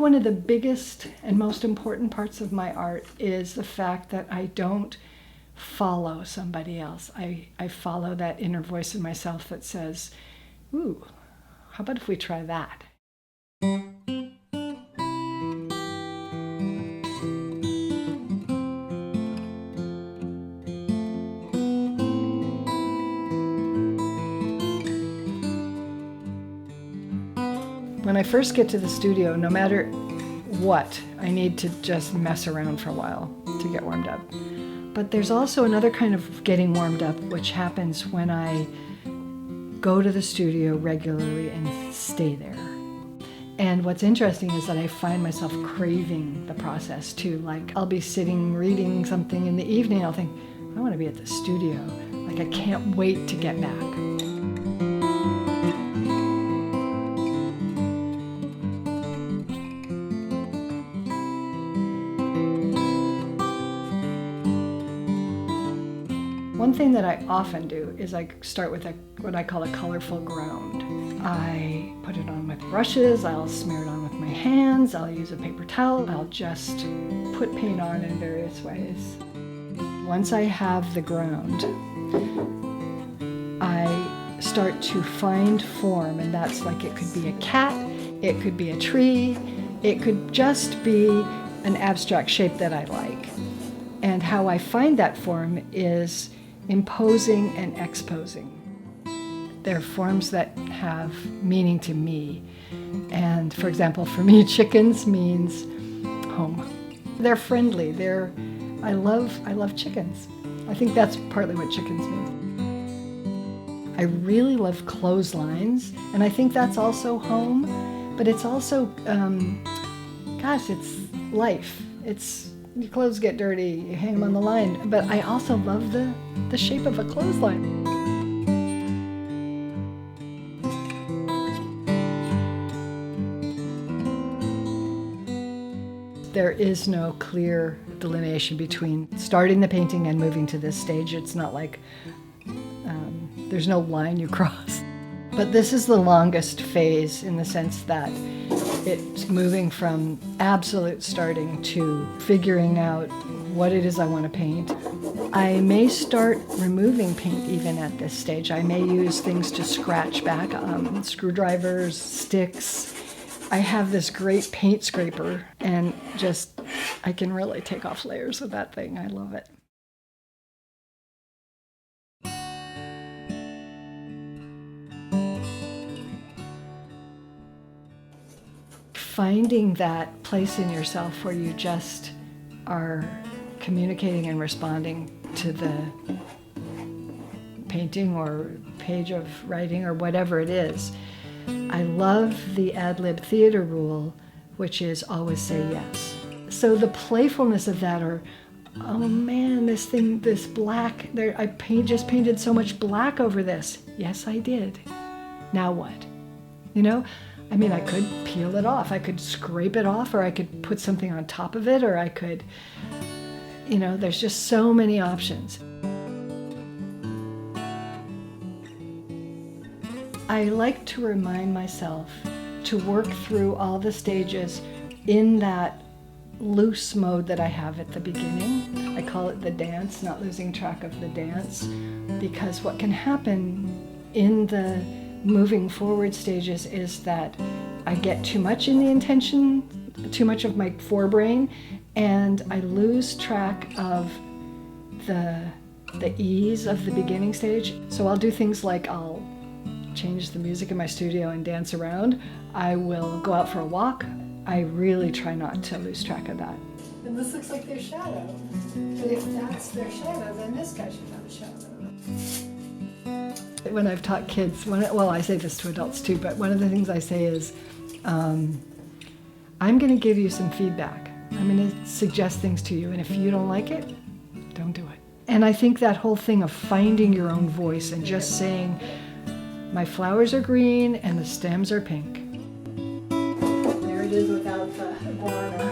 One of the biggest and most important parts of my art is the fact that I don't follow somebody else. I follow that inner voice in myself that says, ooh, how about if we try that? When I first get to the studio, no matter what, I need to just mess around for a while to get warmed up. But there's also another kind of getting warmed up, which happens when I go to the studio regularly and stay there. And what's interesting is that I find myself craving the process too. Like, I'll be sitting reading something in the evening, I'll think, I want to be at the studio. Like, I can't wait to get back. One thing that I often do is I start with what I call a colorful ground. I put it on with brushes, I'll smear it on with my hands, I'll use a paper towel, I'll just put paint on in various ways. Once I have the ground, I start to find form, and that's like, it could be a cat, it could be a tree, it could just be an abstract shape that I like. And how I find that form is imposing and exposing. They're forms that have meaning to me. And for example, for me, chickens means home. They're friendly. I love chickens. I think that's partly what chickens mean. I really love clotheslines, and I think that's also home, but it's also, it's life. Your clothes get dirty, you hang them on the line, but I also love the shape of a clothesline. There is no clear delineation between starting the painting and moving to this stage. It's not like there's no line you cross. But this is the longest phase in the sense that it's moving from absolute starting to figuring out what it is I want to paint. I may start removing paint even at this stage. I may use things to scratch back, screwdrivers, sticks. I have this great paint scraper, and I can really take off layers with that thing. I love it. Finding that place in yourself where you just are communicating and responding to the painting or page of writing or whatever it is. I love the ad-lib theater rule, which is always say yes. So the playfulness of that, or, oh man, this black, I just painted so much black over this. Yes, I did. Now what? I mean, I could peel it off, I could scrape it off, or I could put something on top of it, or I could, there's just so many options. I like to remind myself to work through all the stages in that loose mode that I have at the beginning. I call it the dance, not losing track of the dance, because what can happen in the moving forward stages is that I get too much in the intention, too much of my forebrain, and I lose track of the ease of the beginning stage. So I'll do things like I'll change the music in my studio and dance around. I will go out for a walk. I really try not to lose track of that. And this looks like their shadow. But if that's their shadow, then this guy should have a shadow. When I've taught kids, I say this to adults too, but one of the things I say is, I'm going to give you some feedback. I'm going to suggest things to you, and if you don't like it, don't do it. And I think that whole thing of finding your own voice and just saying, my flowers are green and the stems are pink. There it is without the iguana.